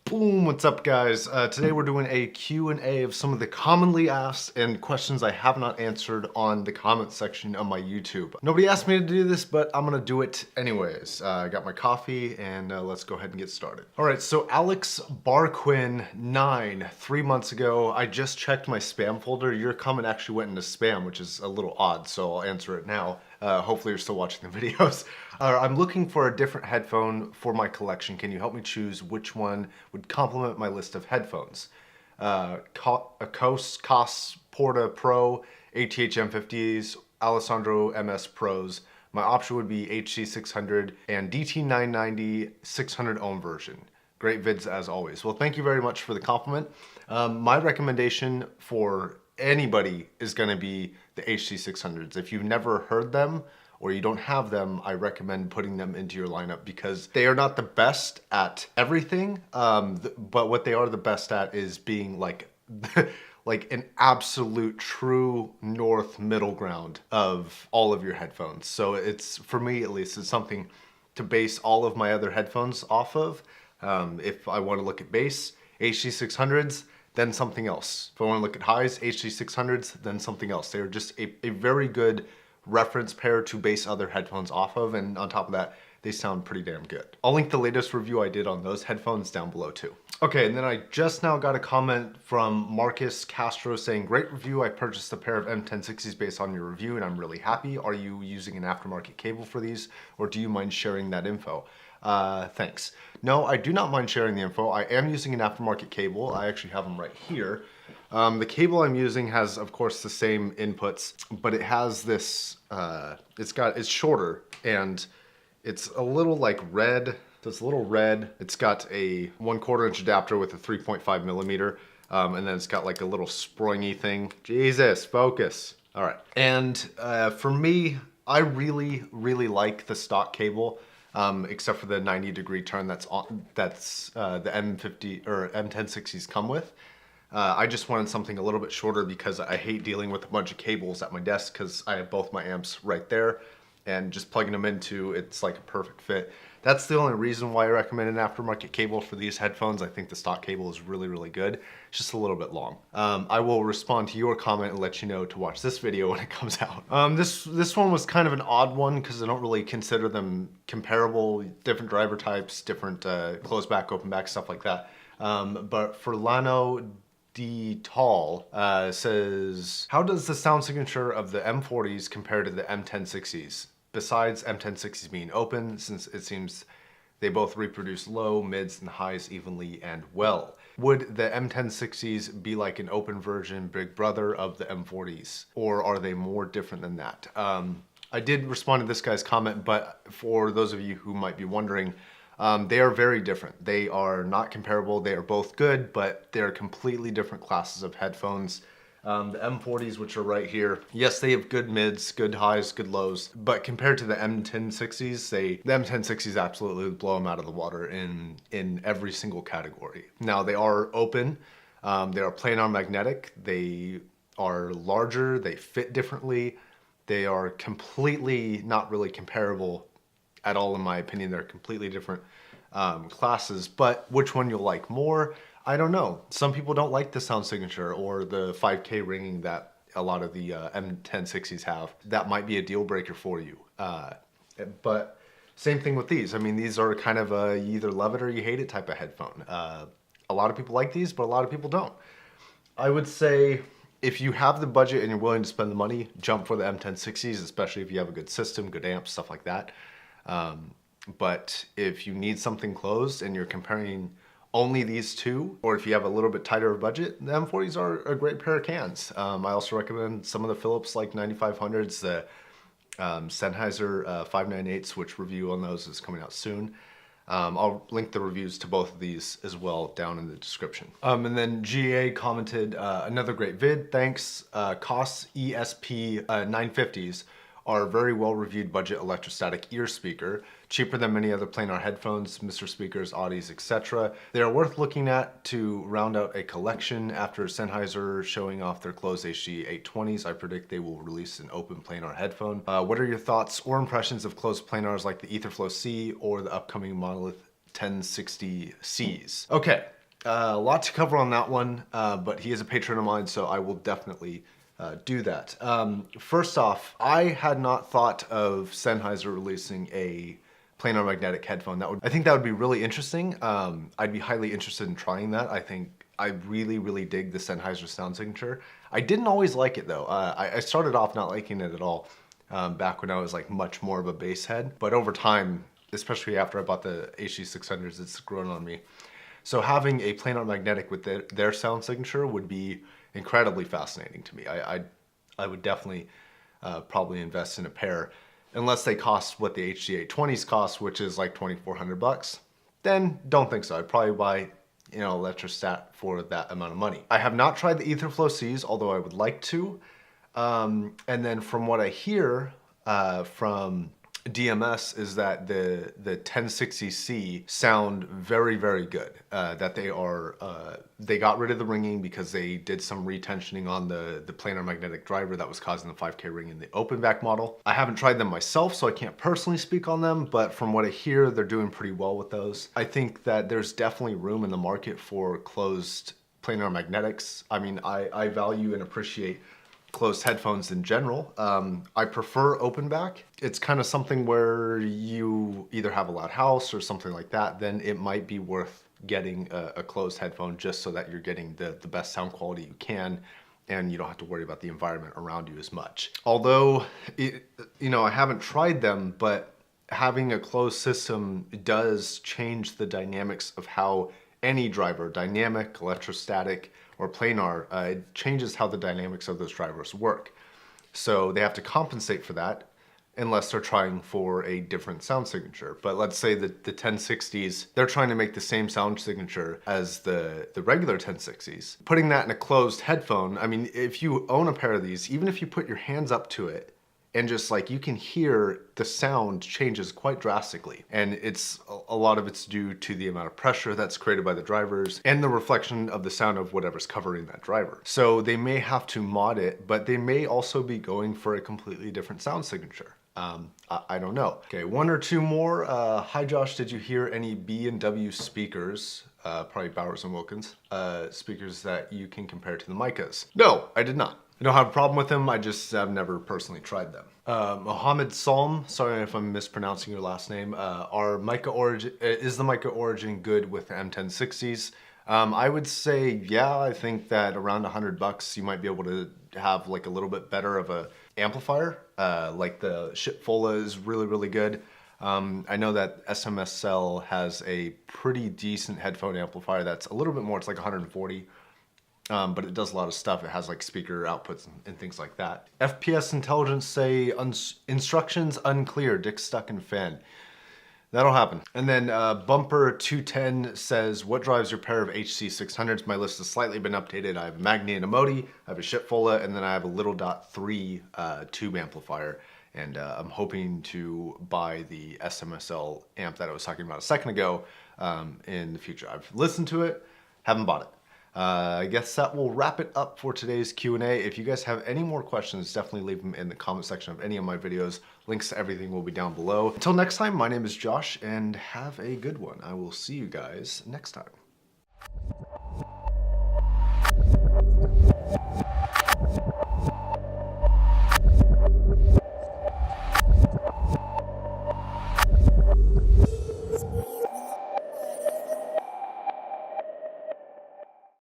Boom, what's up guys? Today we're doing a Q&A of some of the commonly asked and questions I have not answered on the comment section of my YouTube. Nobody asked me to do this, but I'm gonna do it anyways. I got my coffee and let's go ahead and get started. All right, so Alex Barquin 9, 3 months ago, I just checked my spam folder. Your comment actually went into spam, which is a little odd, so I'll answer it now. Hopefully you're still watching the videos. I'm looking for a different headphone for my collection. Can you help me choose which one would complement my list of headphones? Akos, Kos, Porta Pro, ATH M50s, Alessandro MS Pros. My option would be HC600 and DT990 600 ohm version. Great vids as always. Well, thank you very much for the compliment. My recommendation for anybody is going to be the HC600s. If you've never heard them or you don't have them, I recommend putting them into your lineup because they are not the best at everything, but what they are the best at is being like like an absolute true north middle ground of all of your headphones. So it's, for me at least, it's something to base all of my other headphones off of. If I want to look at bass, HC600s, then something else. If I want to look at highs, HC600s, then something else. They're just a very good reference pair to base other headphones off of, and on top of that, they sound pretty damn good. I'll link the latest review I did on those headphones down below too. Okay, and then I just now got a comment from Marcus Castro saying, great review, I purchased a pair of M1060s based on your review and I'm really happy. Are you using an aftermarket cable for these, or do you mind sharing that info? Thanks. No, I do not mind sharing the info. I am using an aftermarket cable. I actually have them right here. The cable I'm using has, of course, the same inputs, but it has this, it's shorter and it's a little like red. So it's a little red. It's got a 1/4 inch adapter with a 3.5 millimeter. And then it's got like a little springy thing. Jesus, focus. All right. And for me, I really, really like the stock cable. Except for the 90-degree turn that's the M50 or M1060s come with. I just wanted something a little bit shorter because I hate dealing with a bunch of cables at my desk because I have both my amps right there, and just plugging them into, it's like a perfect fit. That's the only reason why I recommend an aftermarket cable for these headphones. I think the stock cable is really, really good. It's just a little bit long. I will respond to your comment and let you know to watch this video when it comes out. This one was kind of an odd one because I don't really consider them comparable, different driver types, different closed back, open back, stuff like that. But for Lano D. Tall says, how does the sound signature of the M40s compare to the M1060s? Besides M1060s being open, since it seems they both reproduce low, mids, and highs evenly and well. Would the M1060s be like an open version big brother of the M40s? Or are they more different than that? I did respond to this guy's comment, but for those of you who might be wondering, they are very different. They are not comparable. They are both good, but they're completely different classes of headphones. The M40s, which are right here, yes, they have good mids, good highs, good lows, but compared to the M1060s, the M1060s absolutely blow them out of the water in every single category. Now, they are open, they are planar magnetic, they are larger, they fit differently, they are completely not really comparable at all in my opinion. They're completely different classes, but which one you'll like more, I don't know. Some people don't like the sound signature or the 5K ringing that a lot of the M1060s have. That might be a deal breaker for you. But same thing with these. I mean, these are kind of a you either love it or you hate it type of headphone. A lot of people like these, but a lot of people don't. I would say if you have the budget and you're willing to spend the money, jump for the M1060s, especially if you have a good system, good amps, stuff like that. But if you need something closed and you're comparing only these two, or if you have a little bit tighter of budget, the M40s are a great pair of cans. I also recommend some of the Philips like 9500s, the Sennheiser 598s, which review on those is coming out soon. I'll link the reviews to both of these as well down in the description. And then GA commented, another great vid, thanks. Kos ESP 950s are a very well-reviewed budget electrostatic ear speaker, cheaper than many other planar headphones, Mr. Speakers, Audis, etc. They are worth looking at to round out a collection. After Sennheiser showing off their closed HD 820s, I predict they will release an open planar headphone. What are your thoughts or impressions of closed planars like the Etherflow C or the upcoming Monolith 1060Cs? Okay, a lot to cover on that one, but he is a patron of mine, so I will definitely do that. First off, I had not thought of Sennheiser releasing a planar magnetic headphone. I think that would be really interesting. I'd be highly interested in trying that. I think I really dig the Sennheiser sound signature. I didn't always like it though. I started off not liking it at all back when I was like much more of a bass head, but over time, especially after I bought the HD600s, it's grown on me. So having a planar magnetic with their sound signature would be incredibly fascinating to me. I would definitely probably invest in a pair, unless they cost what the HD 820s cost, which is like 2,400 bucks. Then don't think so. I'd probably buy, Electrostat for that amount of money. I have not tried the Etherflow Cs, although I would like to. And then from what I hear from DMS is that the 1060C sound very good. That they got rid of the ringing because they did some retensioning on the planar magnetic driver that was causing the 5K ring in the open back model. I haven't tried them myself, so I can't personally speak on them, but from what I hear, they're doing pretty well with those. I think that there's definitely room in the market for closed planar magnetics. I mean, I value and appreciate closed headphones in general. I prefer open back. It's kind of something where you either have a loud house or something like that, then it might be worth getting a closed headphone just so that you're getting the best sound quality you can and you don't have to worry about the environment around you as much. Although, I haven't tried them, but having a closed system does change the dynamics of how any driver, dynamic, electrostatic, or planar, it changes how the dynamics of those drivers work. So they have to compensate for that unless they're trying for a different sound signature. But let's say that the 1060s, they're trying to make the same sound signature as the regular 1060s. Putting that in a closed headphone, I mean, if you own a pair of these, even if you put your hands up to it, and just like you can hear the sound changes quite drastically. And a lot of it's due to the amount of pressure that's created by the drivers and the reflection of the sound of whatever's covering that driver. So they may have to mod it, but they may also be going for a completely different sound signature. I don't know. Okay, one or two more. Hi Josh, did you hear any B&W speakers, probably Bowers and Wilkins, speakers that you can compare to the Micas? No, I did not. I don't have a problem with them, I just have never personally tried them. Mohammed Salm, sorry if I'm mispronouncing your last name, is the Mica Origin good with the M1060s? I would say, yeah, I think that around $100 you might be able to have like a little bit better of a amplifier. Like the Shipfola is really good. I know that SMSL has a pretty decent headphone amplifier that's a little bit more, it's like 140. But it does a lot of stuff. It has like speaker outputs and things like that. FPS Intelligence say instructions unclear, dick stuck in fan. That'll happen. And then Bumper 210 says, what drives your pair of HC600s? My list has slightly been updated. I have a Magni and a Modi, I have a Shipfola, and then I have a Little Dot 3 tube amplifier. And I'm hoping to buy the SMSL amp that I was talking about a second ago in the future. I've listened to it, haven't bought it. I guess that will wrap it up for today's Q&A. If you guys have any more questions, definitely leave them in the comment section of any of my videos. Links to everything will be down below. Until next time, my name is Josh, and have a good one. I will see you guys next time.